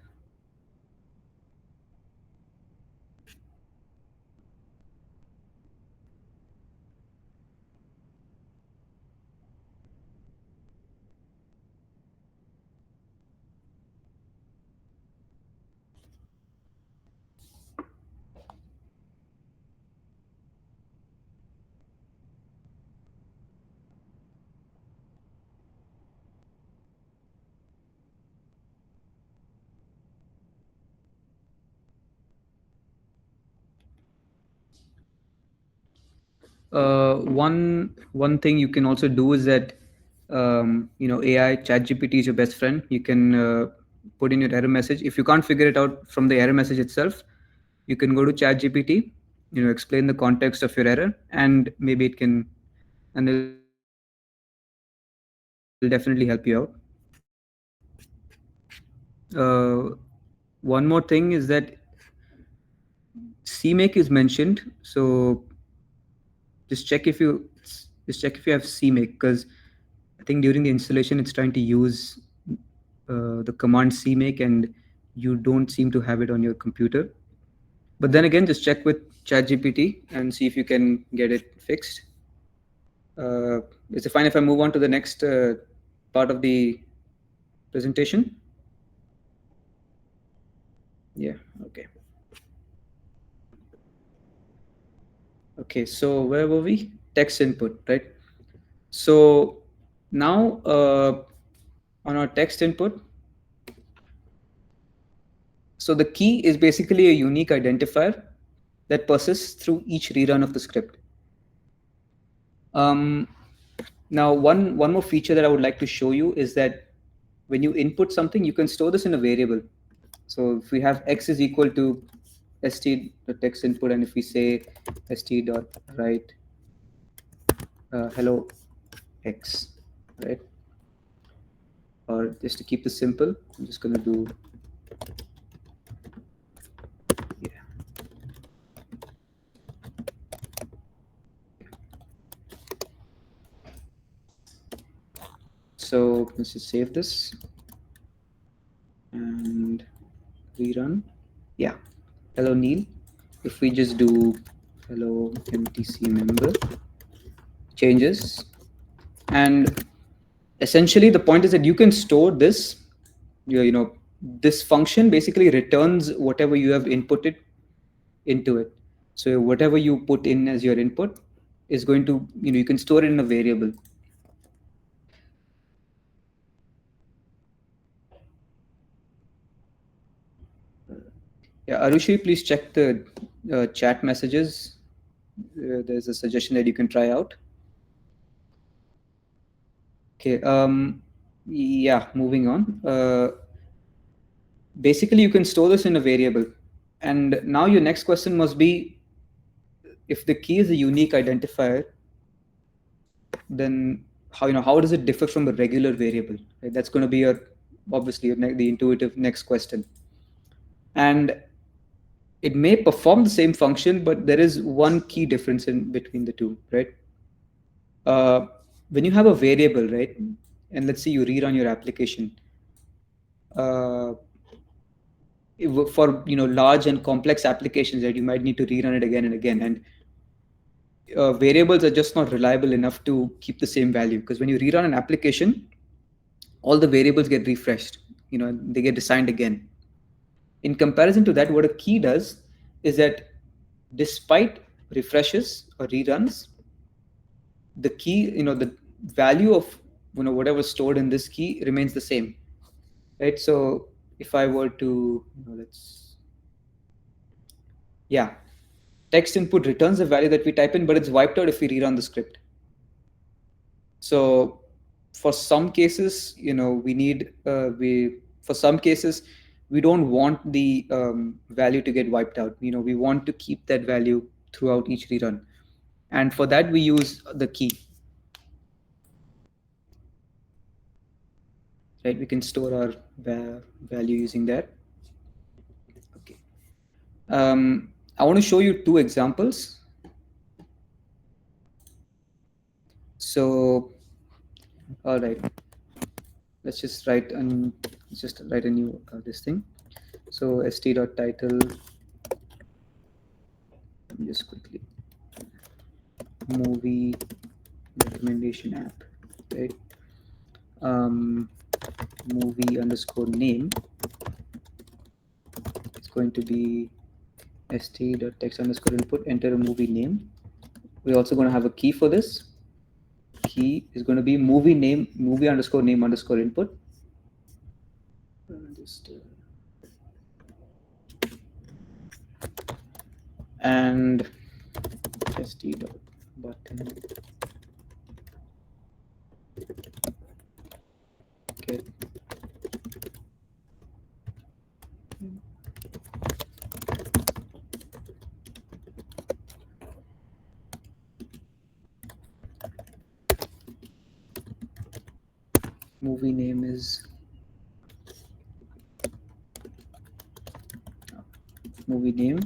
One thing you can also do is that AI ChatGPT is your best friend. You can put in your error message. If you can't figure it out from the error message itself, you can go to ChatGPT, explain the context of your error, and maybe it can, and it'll definitely help you out. One more thing is that CMake is mentioned, so just check if you have CMake, because I think during the installation it's trying to use the command CMake, and you don't seem to have it on your computer. But then again, just check with ChatGPT and see if you can get it fixed. Is it fine if I move on to the next part of the presentation? Yeah, okay. Okay, so where were we? Text input, right? So now on our text input, so the key is basically a unique identifier that persists through each rerun of the script. Now, one more feature that I would like to show you is that when you input something, you can store this in a variable. So if we have x is equal to st the text input, and if we say st dot write hello x, right? Or just to keep this simple, I'm just going to do yeah. So let's just save this and rerun. Yeah, hello Neil. If we just do hello mtc member changes, and essentially the point is that you can store this, this function basically returns whatever you have inputted into it. So whatever you put in as your input is going to, you can store it in a variable. Yeah, Arushi, please check the chat messages. There's a suggestion that you can try out. Okay. Yeah, moving on. Basically, you can store this in a variable. And now your next question must be, if the key is a unique identifier, then how does it differ from a regular variable? Right? That's going to be obviously the intuitive next question. And it may perform the same function, but there is one key difference in between the two, right? When you have a variable, right, and let's say you rerun your application, uh, for large and complex applications that you might need to rerun it again and again, and variables are just not reliable enough to keep the same value, because when you rerun an application, all the variables get refreshed, they get assigned again. In comparison to that, what a key does is that despite refreshes or reruns, the key, the value of whatever's stored in this key remains the same, right? So if I were to text input returns the value that we type in, but it's wiped out if we rerun the script. So for some cases, for some cases we don't want the value to get wiped out. We want to keep that value throughout each rerun, and for that we use the key. Right, we can store our value using that. Okay. I want to show you two examples. So, all right, let's just write a new this thing. So st.title. Let me just quickly movie recommendation app, right? Movie underscore name. It's going to be st.text underscore input. Enter a movie name. We're also going to have a key for this. Key is going to be movie underscore name underscore input. And st.button get movie name is movie name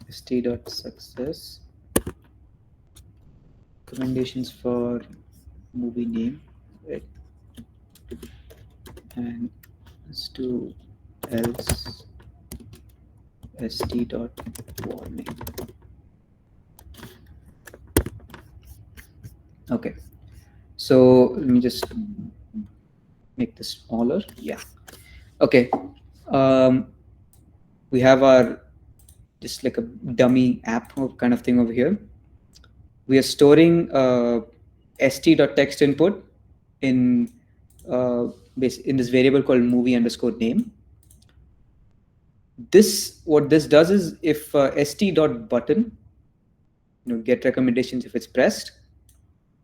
st.success recommendations for movie name, right? And let's do else st.warning. Okay, so let me just make this smaller. Yeah. Okay. Um, we have our just like a dummy app or kind of thing over here. We are storing st.text input in in this variable called movie underscore name. What this does is if st.button, get recommendations if it's pressed,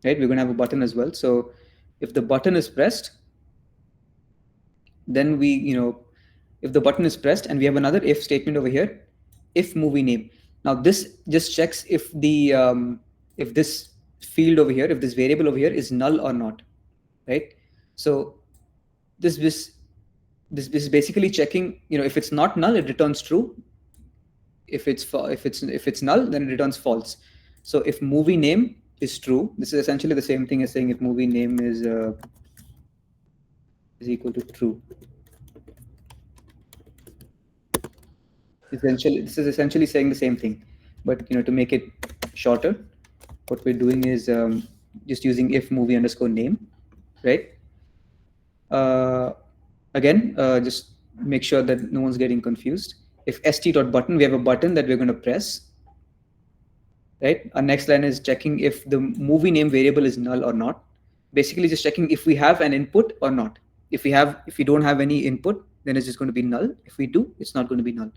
right? We're going to have a button as well. So if the button is pressed, then if the button is pressed, and we have another if statement over here, if movie name. Now this just checks if this field over here, if this variable over here is null or not, right? So this is basically checking, if it's not null, it returns true. If it's null, then it returns false. So if movie name is true, this is essentially the same thing as saying if movie name is equal to true. This is essentially saying the same thing, but to make it shorter, what we're doing is just using if movie underscore name, right? Again, just make sure that no one's getting confused. If st.button, we have a button that we're going to press, right? Our next line is checking if the movie name variable is null or not. Basically just checking if we have an input or not. If we don't have any input, then it's just going to be null. If we do, it's not going to be null.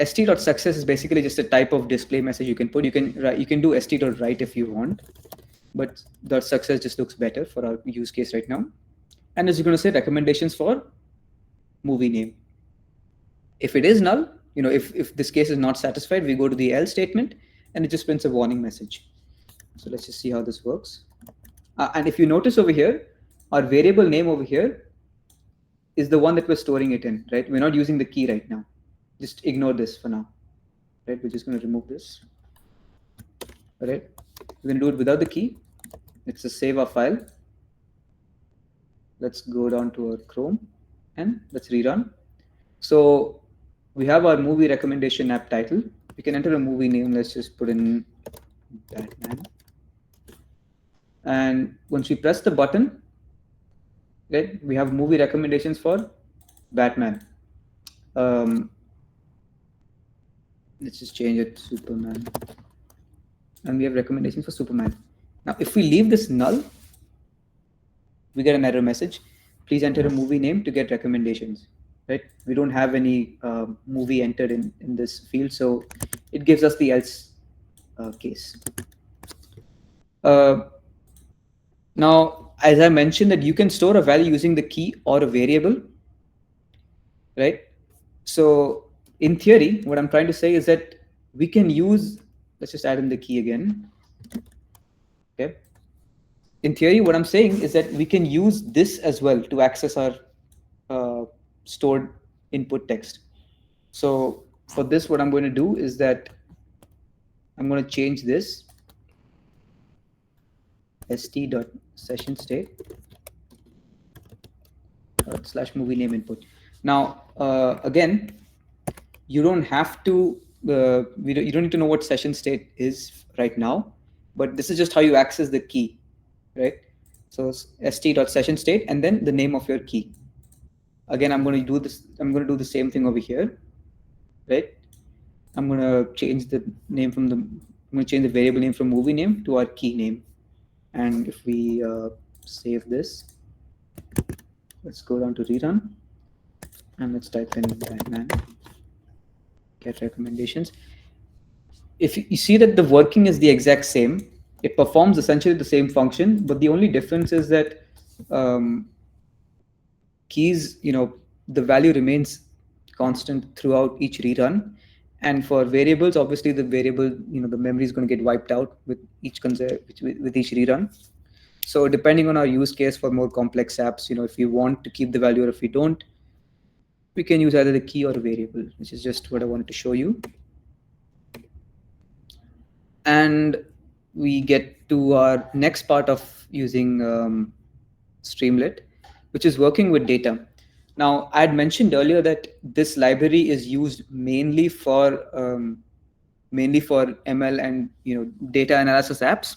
st.success is basically just a type of display message you can put. You can do st.write if you want, but .success just looks better for our use case right now. And it's going to say recommendations for movie name. If it is null, if this case is not satisfied, we go to the else statement, and it just prints a warning message. So let's just see how this works. And if you notice over here, our variable name over here is the one that we're storing it in, right? We're not using the key right now. Just ignore this for now, right? We're just going to remove this. All right, we're going to do it without the key. Let's just save our file. Let's go down to our Chrome and let's rerun. So we have our movie recommendation app title. We can enter a movie name. Let's just put in Batman. And once we press the button, right, we have movie recommendations for Batman. Let's just change it to Superman. And we have recommendations for Superman. Now, if we leave this null, we get an error message. Please enter a movie name to get recommendations, right? We don't have any movie entered in this field, so it gives us the else case. Now, as I mentioned, that you can store a value using the key or a variable, right? So in theory, what I'm trying to say is that we can use, let's just add in the key again. Okay. In theory, what I'm saying is that we can use this as well to access our stored input text. So for this, what I'm going to do is that I'm going to change this st.session_state / movie name input. Now, again, you don't have to, you don't need to know what session state is right now, but this is just how you access the key, right? So st.session state and then the name of your key. Again, I'm going to do this. I'm going to do the same thing over here, right? I'm going to change the name from I'm going to change the variable name from movie name to our key name. And if we save this, let's go down to rerun and let's type in Batman, get recommendations. If you see that the working is the exact same, it performs essentially the same function, but the only difference is that keys, the value remains constant throughout each rerun. And for variables, obviously the variable, the memory is going to get wiped out with each rerun. So depending on our use case for more complex apps, if you want to keep the value or if you don't, we can use either the key or a variable, which is just what I wanted to show you. And we get to our next part of using Streamlit, which is working with data. Now, I had mentioned earlier that this library is used mainly for mainly for ML and data analysis apps.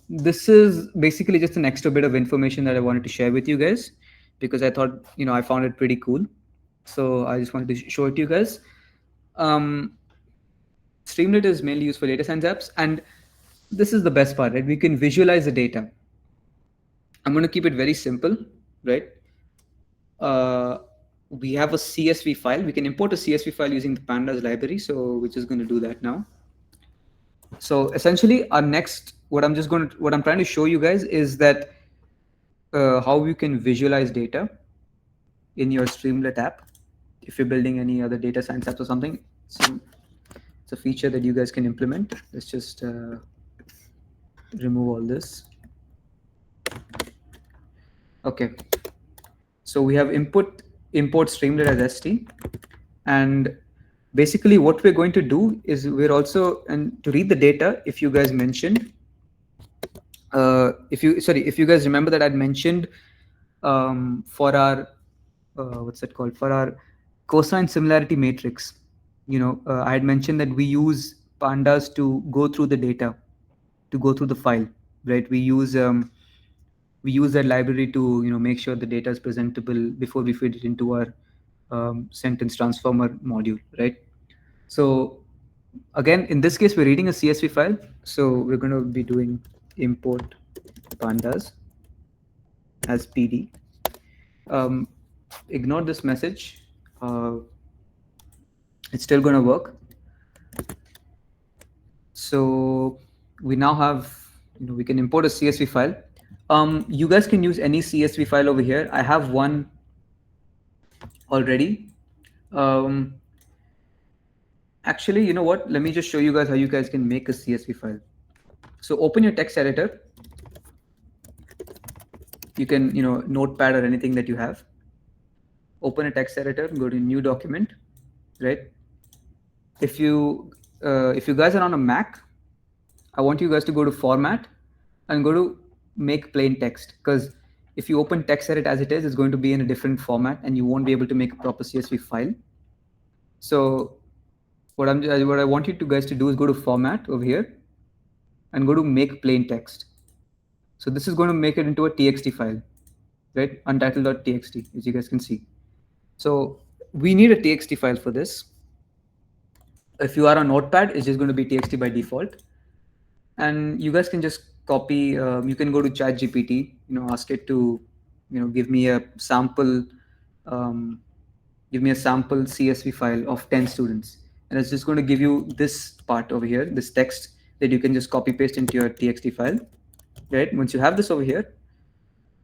This is basically just an extra bit of information that I wanted to share with you guys because I thought I found it pretty cool. So I just wanted to show it to you guys. Um, Streamlit is mainly used for data science apps, and this is the best part, right? We can visualize the data. I'm going to keep it very simple, right? We have a CSV file. We can import a CSV file using the pandas library. So we're just going to do that now. So essentially, our next, what I'm trying to show you guys is that how you can visualize data in your Streamlit app. If you're building any other data science apps or something, it's a feature that you guys can implement. Let's just remove all this. Okay. So we have import Streamlit as ST, and basically what we're going to do is we're also, and to read the data, if you guys mentioned, if you guys remember that I'd mentioned for our what's it called, for our cosine similarity matrix, I had mentioned that we use pandas to go through the data, to go through the file, right? We use that library to make sure the data is presentable before we feed it into our sentence transformer module, right? So again, in this case, we're reading a CSV file, so we're going to be doing import pandas as PD. Ignore this message. It's still going to work. So we now have, we can import a CSV file. You guys can use any CSV file over here. I have one already. Actually, you know what? Let me just show you guys how you guys can make a CSV file. So open your text editor. You can, Notepad or anything that you have. Open a text editor, go to new document, right? If you guys are on a Mac, I want you guys to go to format and go to make plain text, because if you open text edit as it is, it's going to be in a different format and you won't be able to make a proper CSV file. So what I want you guys to do is go to format over here and go to make plain text. So this is going to make it into a txt file, right? Untitled.txt, as you guys can see. So we need a txt file for this. If you are on Notepad, it's just going to be txt by default. And you guys can just copy, you can go to ChatGPT, ask it to, give me a sample CSV file of 10 students. And it's just going to give you this part over here, this text that you can just copy paste into your txt file, right? Once you have this over here,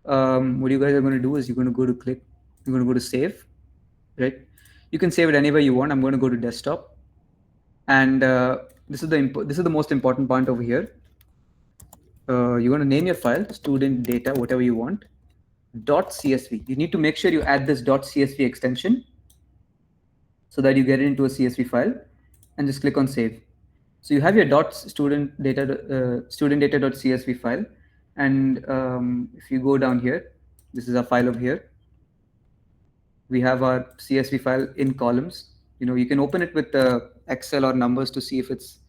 what you guys are going to do is you're going to go to save, right? You can save it anywhere you want. I'm going to go to desktop. And this is the most important point over here. You're going to name your file student data, whatever you want, .csv. You need to make sure you add this .csv extension so that you get it into a CSV file, and just click on save. So you have your student data.csv file, and if you go down here, this is a file over here. We have our CSV file in columns. You can open it with Excel or numbers to see if it's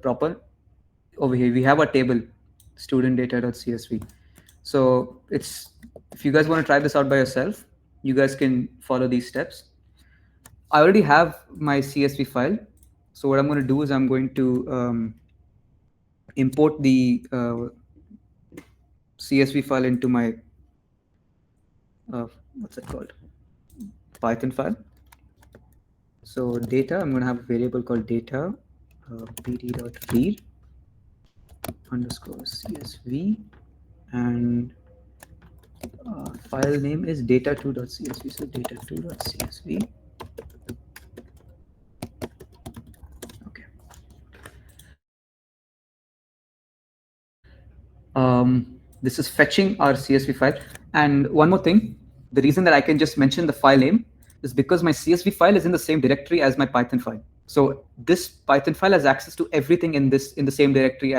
proper. Over here we have a table, student data.csv. So it's, if you guys want to try this out by yourself, you guys can follow these steps. I already have my CSV file. So what I'm going to do is I'm going to import the CSV file into my what's it called, Python file. So data, I'm going to have a variable called data pd.read underscore CSV, and file name is data2.csv. So data2.csv. Okay. This is fetching our CSV file. And one more thing, the reason that I can just mention the file name is because my CSV file is in the same directory as my Python file. So this Python file has access to everything in the same directory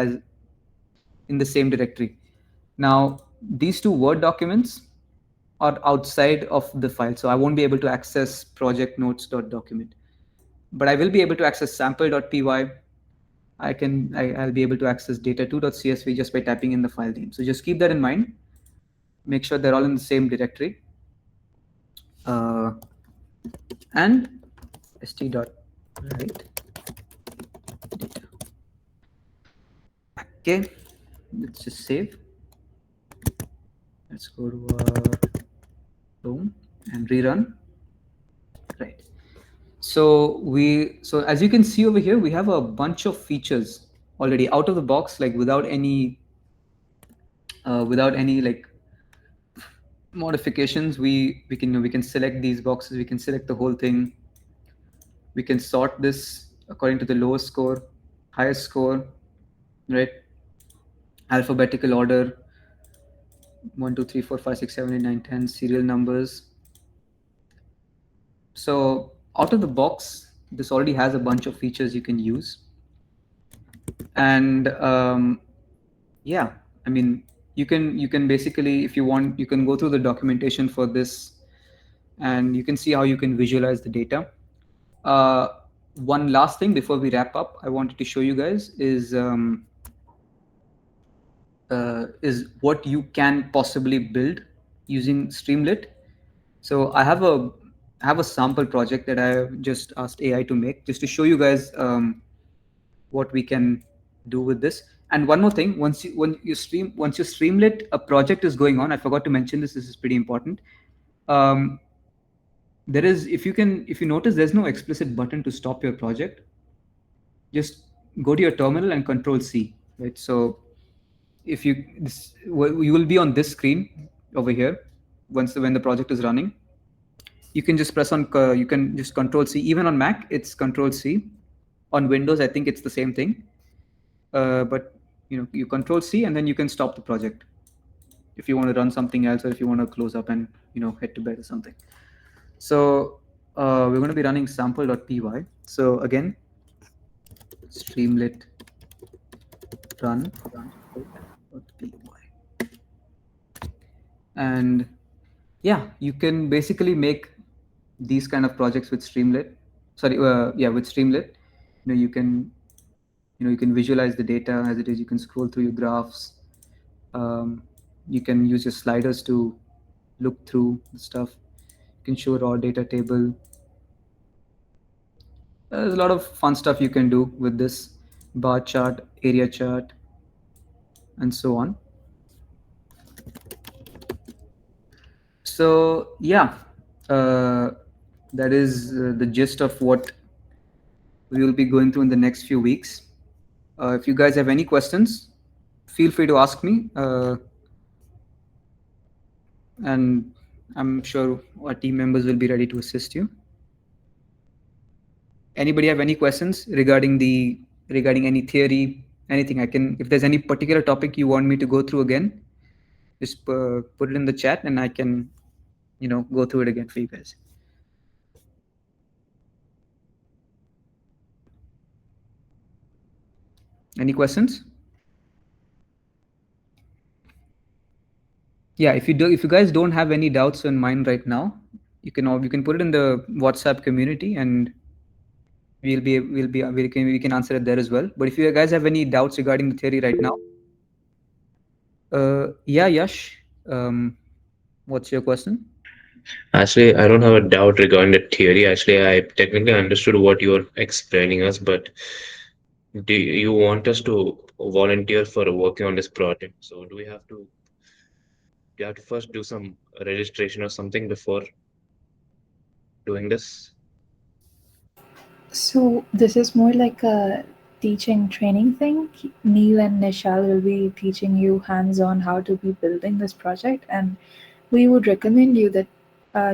Now, these two Word documents are outside of the file, so I won't be able to access project notes.document. but I will be able to access sample.py. I'll be able to access data2.csv just by typing in the file name. So just keep that in mind. Make sure they're all in the same directory. And st.write data. Okay, let's just save. Let's go to our home and rerun. Right. So as you can see over here, we have a bunch of features already out of the box, like without any like modifications. We can select these boxes. We can select the whole thing. We can sort this according to the lowest score, highest score, right? Alphabetical order, 1 2 3 4 5 6 7 8 9 10 serial numbers. So out of the box, this already has a bunch of features you can use. And yeah, I mean, you can basically, if you want, you can go through the documentation for this, and you can see how you can visualize the data. uh, One last thing before we wrap up, I wanted to show you guys is what you can possibly build using Streamlit. So I have a sample project that I have just asked AI to make, just to show you guys what we can do with this. And one more thing, once you Streamlit a project is going on, I forgot to mention this. This is pretty important. Um, there is, if you notice, there's no explicit button to stop your project. Just go to your terminal and Control C, right? So if you you will be on this screen over here when the project is running. You can just press on you can just Control C. Even on Mac it's Control C. On Windows I think it's the same thing. But you Control C and then you can stop the project if you want to run something else, or if you want to close up and head to bed or something. So we're going to be running sample.py. So again, Streamlit run sample.py. And yeah, you can basically make these kind of projects with Streamlit. With Streamlit. You can visualize the data as it is. You can scroll through your graphs. um, you can use your sliders to look through the stuff. You can show raw data table. There's a lot of fun stuff you can do with this: bar chart, area chart, and so on. So yeah, uh, that is the gist of what we will be going through in the next few weeks. If you guys have any questions, feel free to ask me, and I'm sure our team members will be ready to assist you. Anybody have any questions regarding any theory, anything? If there's any particular topic you want me to go through again, just put it in the chat and I can go through it again for you guys. Any questions? Yeah, if you guys don't have any doubts in mind right now, you can put it in the WhatsApp community, and we can answer it there as well. But if you guys have any doubts regarding the theory right now, yeah, Yash, what's your question? Actually, I don't have a doubt regarding the theory. Actually, I technically understood what you're explaining us, but do you want us to volunteer for working on this project? So do you have to first do some registration or something before doing this? So this is more like a teaching training thing. Neil and Nishal will be teaching you hands-on how to be building this project, and we would recommend you that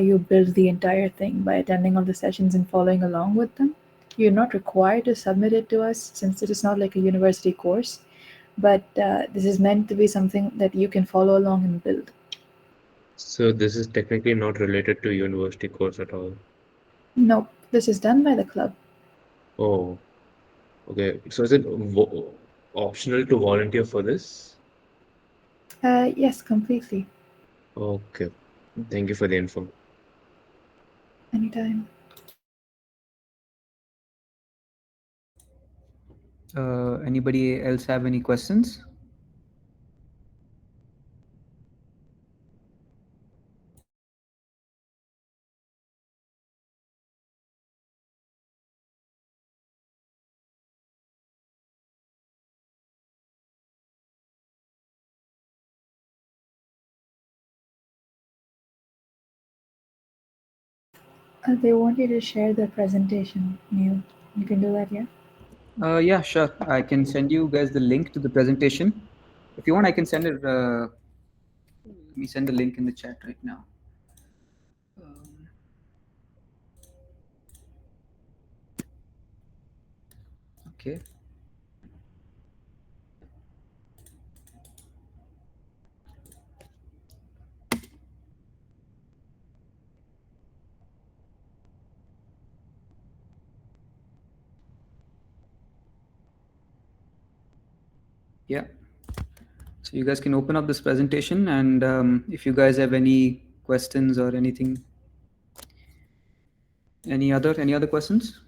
you build the entire thing by attending all the sessions and following along with them. You're not required to submit it to us since it is not like a university course, but this is meant to be something that you can follow along and build. So this is technically not related to university course at all. Nope, this is done by the club. Oh, okay. So is it optional to volunteer for this? Yes, completely. Okay. Thank you for the info. Anytime. Anybody else have any questions? They want you to share the presentation, Neil. You can do that, yeah? Yeah, sure. I can send you guys the link to the presentation. If you want, I can send it. Let me send the link in the chat right now. Okay. Yeah. So you guys can open up this presentation, and if you guys have any questions or anything, any other questions?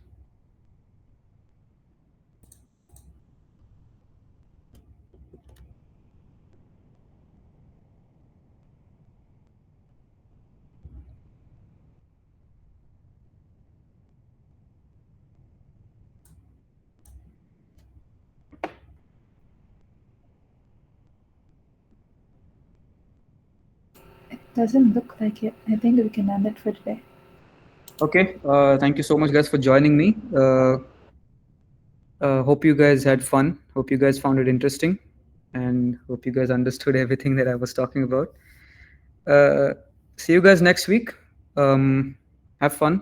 It doesn't look like it. I think we can end it for today. Okay. Thank you so much, guys, for joining me. Hope you guys had fun. Hope you guys found it interesting, and hope you guys understood everything that I was talking about. See you guys next week. Have fun,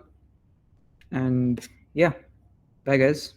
and yeah, bye, guys.